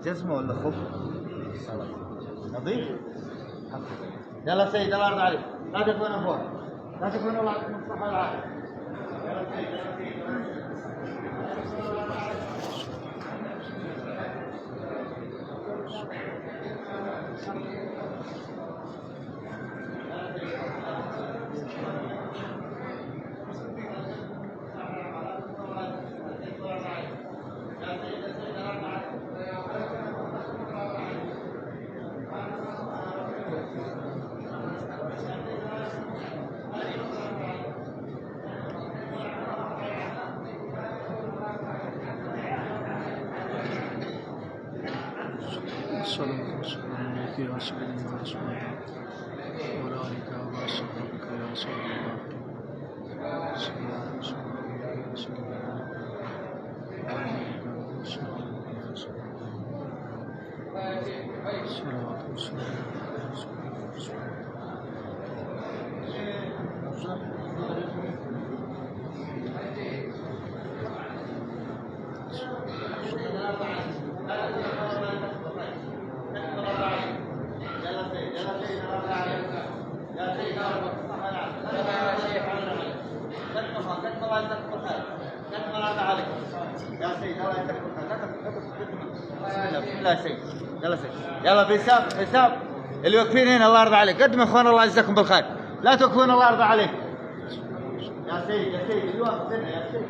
جسمه ولا خف نظيف. يلا سيد الله يرضى عليك، لا تكون فوق، لا تكون الله يعطيكم الصحة والعافية. يلا سيد الصلاة والسلام عليك يا سيدنا رسول الله وعلى آلك وأصحابك يا سيدنا سيدنا رسول الله يا سيدنا وعلى آلك وأصحابك يا سيدنا الصلاة والسلام على رسول الله. لا سيد، يلا سيد، يلا بحساب اللي واقفين هنا الله يرضى عليك، قدم اخوان الله يجزاكم بالخير، لا توقفون الله يرضى عليك. يا سيد اللي واقف هنا يا سيد.